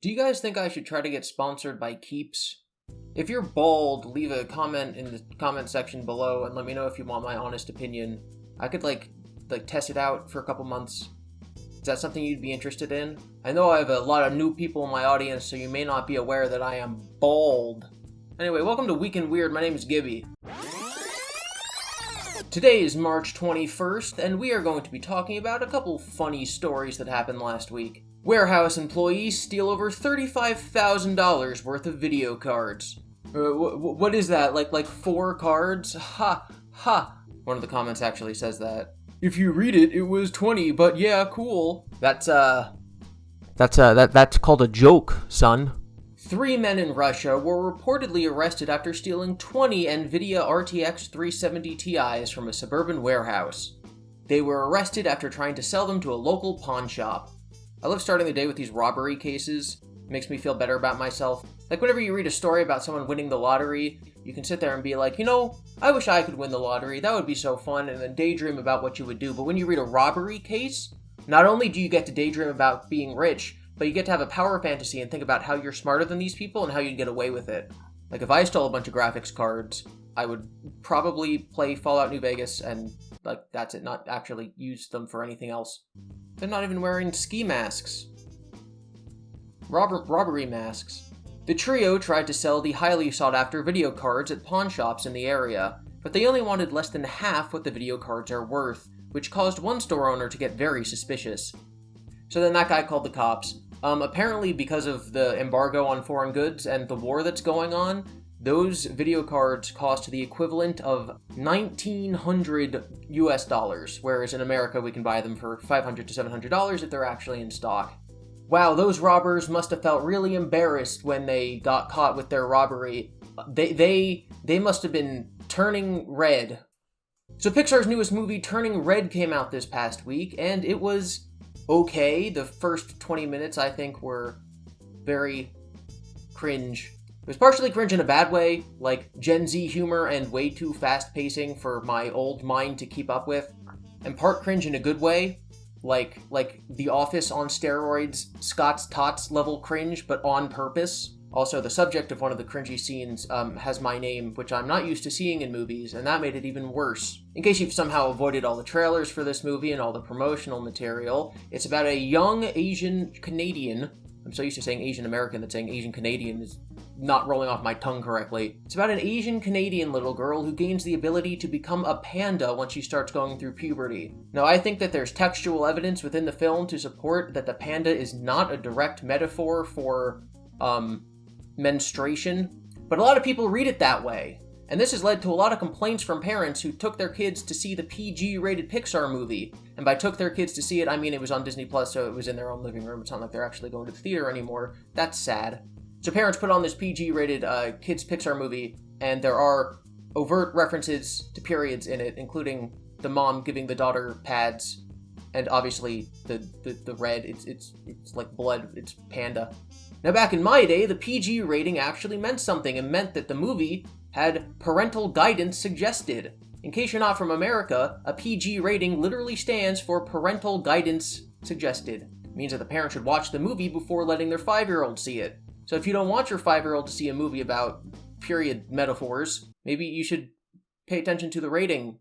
Do you guys think I should try to get sponsored by Keeps? If you're bald, leave a comment in the comment section below and let me know if you want my honest opinion. I could like test it out for a couple months. Is that something you'd be interested in? I know I have a lot of new people in my audience, so you may not be aware that I am bald. Anyway, welcome to Week in Weird. My name is GiBi. Today is March 21st, and we are going to be talking about a couple funny stories that happened last week. Warehouse employees steal over $35,000 worth of video cards. What is that? Like 4 cards? Ha! Ha! One of the comments actually says that. If you read it, it was 20, but yeah, cool. That's called a joke, son. 3 men in Russia were reportedly arrested after stealing 20 NVIDIA RTX 370 Ti's from a suburban warehouse. They were arrested after trying to sell them to a local pawn shop. I love starting the day with these robbery cases. It makes me feel better about myself. Like whenever you read a story about someone winning the lottery, you can sit there and be like, you know, I wish I could win the lottery. That would be so fun, and then daydream about what you would do. But when you read a robbery case, not only do you get to daydream about being rich, but you get to have a power fantasy and think about how you're smarter than these people and how you'd get away with it. Like, if I stole a bunch of graphics cards, I would probably play Fallout New Vegas and, like, that's it, not actually use them for anything else. They're not even wearing ski masks. Robbery masks. The trio tried to sell the highly sought-after video cards at pawn shops in the area, but they only wanted less than half what the video cards are worth, which caused one store owner to get very suspicious. So then that guy called the cops. Apparently because of the embargo on foreign goods and the war that's going on, those video cards cost the equivalent of $1,900 US, whereas in America we can buy them for $500 to $700 if they're actually in stock. Wow, those robbers must have felt really embarrassed when they got caught with their robbery. They must have been turning red. So Pixar's newest movie, Turning Red, came out this past week, and it was okay. The first 20 minutes, I think, were very cringe. It was partially cringe in a bad way, like Gen Z humor and way too fast pacing for my old mind to keep up with, and part cringe in a good way, like The Office on steroids, Scott's Tots level cringe, but on purpose. Also, the subject of one of the cringy scenes has my name, which I'm not used to seeing in movies, and that made it even worse. In case you've somehow avoided all the trailers for this movie and all the promotional material, it's about a young Asian Canadian. I'm so used to saying Asian American that saying Asian Canadian is not rolling off my tongue correctly. It's about an Asian Canadian little girl who gains the ability to become a panda once she starts going through puberty. Now, I think that there's textual evidence within the film to support that the panda is not a direct metaphor for, menstruation, but a lot of people read it that way. And this has led to a lot of complaints from parents who took their kids to see the PG-rated Pixar movie. And by took their kids to see it, I mean it was on Disney+, so it was in their own living room. It's not like they're actually going to the theater anymore. That's sad. So parents put on this PG-rated kids Pixar movie, and there are overt references to periods in it, including the mom giving the daughter pads, and obviously the red, it's like blood, it's panda. Now back in my day, the PG rating actually meant something, and meant that the movie had parental guidance suggested. In case you're not from America, a PG rating literally stands for parental guidance suggested. It means that the parent should watch the movie before letting their 5-year-old see it. So if you don't want your 5-year-old to see a movie about period metaphors, maybe you should pay attention to the rating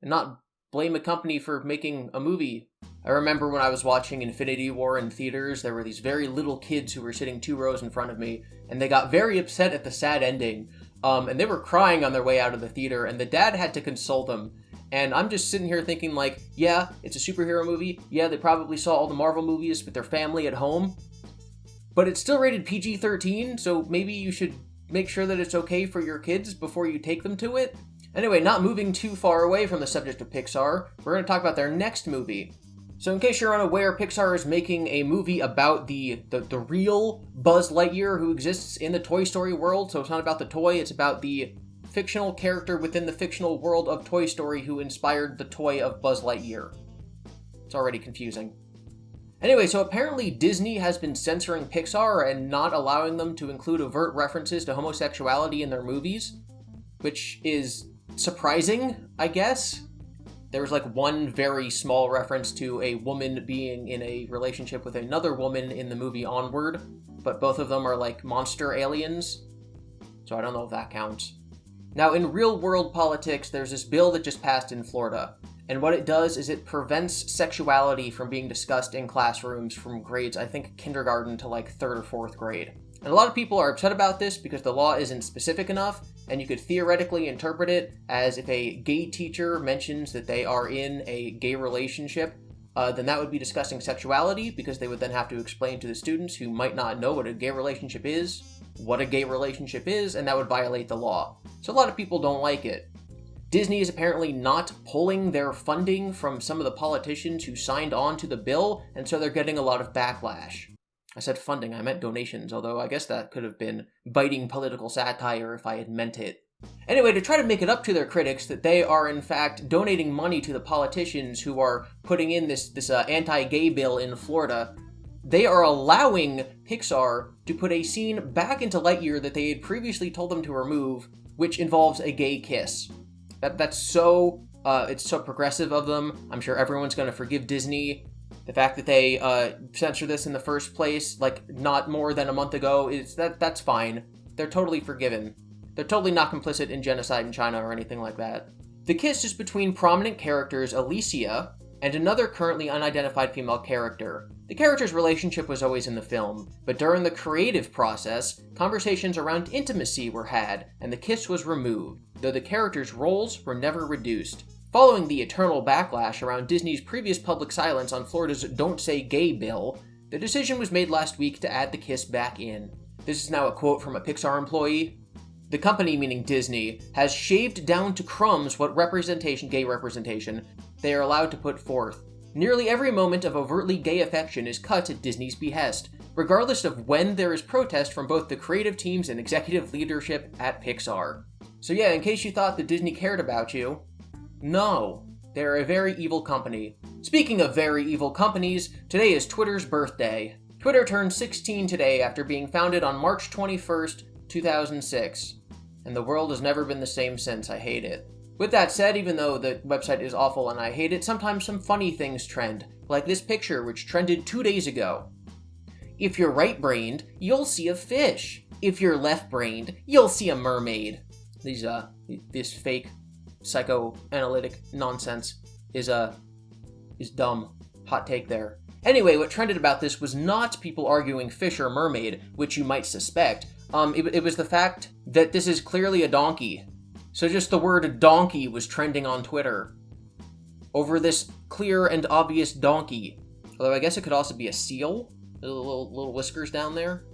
and not blame a company for making a movie. I remember when I was watching Infinity War in theaters, there were these very little kids who were sitting 2 rows in front of me, and they got very upset at the sad ending. And they were crying on their way out of the theater, and the dad had to console them. And I'm just sitting here thinking like, yeah, it's a superhero movie. Yeah, they probably saw all the Marvel movies with their family at home. But it's still rated PG-13, so maybe you should make sure that it's okay for your kids before you take them to it. Anyway, not moving too far away from the subject of Pixar, we're going to talk about their next movie. So in case you're unaware, Pixar is making a movie about the real Buzz Lightyear who exists in the Toy Story world. So it's not about the toy, it's about the fictional character within the fictional world of Toy Story who inspired the toy of Buzz Lightyear. It's already confusing. Anyway, so apparently Disney has been censoring Pixar and not allowing them to include overt references to homosexuality in their movies, which is surprising, I guess. There was like one very small reference to a woman being in a relationship with another woman in the movie Onward, but both of them are like monster aliens, so I don't know if that counts. Now, in real-world politics, there's this bill that just passed in Florida, and what it does is it prevents sexuality from being discussed in classrooms from grades, I think, kindergarten to like 3rd or 4th grade. And a lot of people are upset about this because the law isn't specific enough, and you could theoretically interpret it as if a gay teacher mentions that they are in a gay relationship, then that would be discussing sexuality, because they would then have to explain to the students who might not know what a gay relationship is, and that would violate the law. So a lot of people don't like it. Disney is apparently not pulling their funding from some of the politicians who signed on to the bill, and so they're getting a lot of backlash. I said funding, I meant donations, although I guess that could have been biting political satire if I had meant it. Anyway, to try to make it up to their critics that they are in fact donating money to the politicians who are putting in this anti-gay bill in Florida, they are allowing Pixar to put a scene back into Lightyear that they had previously told them to remove, which involves a gay kiss. That's so, it's so progressive of them. I'm sure everyone's going to forgive Disney. The fact that they censored this in the first place, like, not more than a month ago, that's fine. They're totally forgiven. They're totally not complicit in genocide in China or anything like that. The kiss is between prominent characters Alicia and another currently unidentified female character. The character's relationship was always in the film, but during the creative process, conversations around intimacy were had, and the kiss was removed, though the characters' roles were never reduced. Following the eternal backlash around Disney's previous public silence on Florida's Don't Say Gay bill, the decision was made last week to add the kiss back in. This is now a quote from a Pixar employee. The company, meaning Disney, has shaved down to crumbs what gay representation, they are allowed to put forth. Nearly every moment of overtly gay affection is cut at Disney's behest, regardless of when there is protest from both the creative teams and executive leadership at Pixar. So yeah, in case you thought that Disney cared about you, no, they're a very evil company. Speaking of very evil companies, today is Twitter's birthday. Twitter turned 16 today after being founded on March 21st, 2006. And the world has never been the same since. I hate it. With that said, even though the website is awful and I hate it, sometimes some funny things trend, like this picture which trended 2 days ago. If you're right-brained, you'll see a fish. If you're left-brained, you'll see a mermaid. This fake psychoanalytic nonsense is dumb. Hot take there. Anyway, what trended about this was not people arguing fish or mermaid, which you might suspect. It was the fact that this is clearly a donkey. So just the word donkey was trending on Twitter over this clear and obvious donkey. Although I guess it could also be a seal. Little whiskers down there.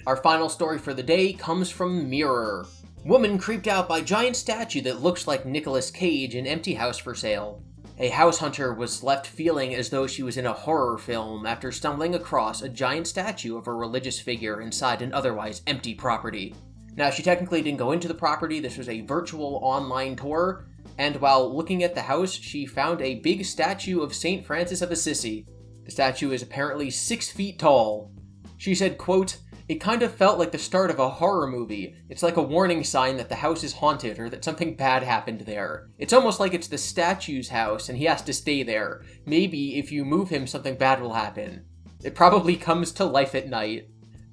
Our final story for the day comes from Mirror. Woman creeped out by giant statue that looks like Nicolas Cage in empty house for sale. A house hunter was left feeling as though she was in a horror film after stumbling across a giant statue of a religious figure inside an otherwise empty property. Now, she technically didn't go into the property, this was a virtual online tour, and while looking at the house, she found a big statue of St. Francis of Assisi. The statue is apparently 6 feet tall. She said, quote, "It kind of felt like the start of a horror movie. It's like a warning sign that the house is haunted or that something bad happened there. It's almost like it's the statue's house and he has to stay there. Maybe if you move him, something bad will happen. It probably comes to life at night."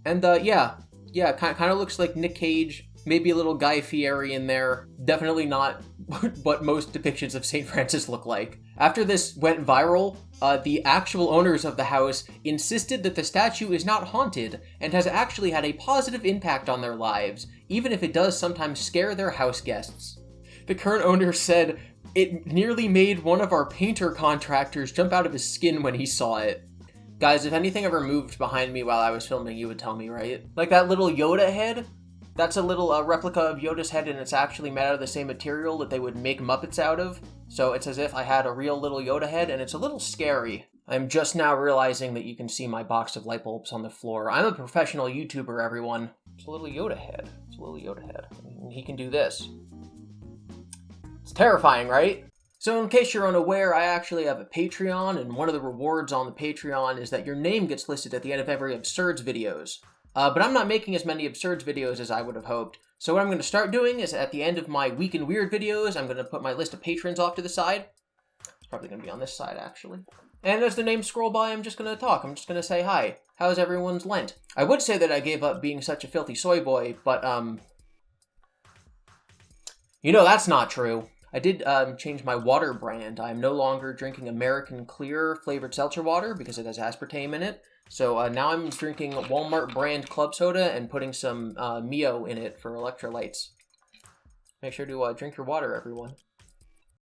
And yeah, kind of looks like Nick Cage, maybe a little Guy Fieri in there. Definitely not what most depictions of St. Francis look like. After this went viral, the actual owners of the house insisted that the statue is not haunted and has actually had a positive impact on their lives, even if it does sometimes scare their house guests. The current owner said, "It nearly made one of our painter contractors jump out of his skin when he saw it." Guys, if anything ever moved behind me while I was filming, you would tell me, right? Like that little Yoda head? That's a little replica of Yoda's head, and it's actually made out of the same material that they would make Muppets out of. So it's as if I had a real little Yoda head, and it's a little scary. I'm just now realizing that you can see my box of light bulbs on the floor. I'm a professional YouTuber, everyone. It's a little Yoda head. It's a little Yoda head. He can do this. It's terrifying, right? So in case you're unaware, I actually have a Patreon, and one of the rewards on the Patreon is that your name gets listed at the end of every Absurds videos. But I'm not making as many Absurds videos as I would have hoped. So what I'm going to start doing is at the end of my Week in Weird videos, I'm going to put my list of patrons off to the side. Probably going to be on this side, actually. And as the names scroll by, I'm just going to talk. I'm just going to say hi. How's everyone's Lent? I would say that I gave up being such a filthy soy boy, but, you know that's not true. I did change my water brand. I'm no longer drinking American Clear flavored seltzer water because it has aspartame in it. So now I'm drinking Walmart brand club soda and putting some Mio in it for electrolytes. Make sure to drink your water, everyone.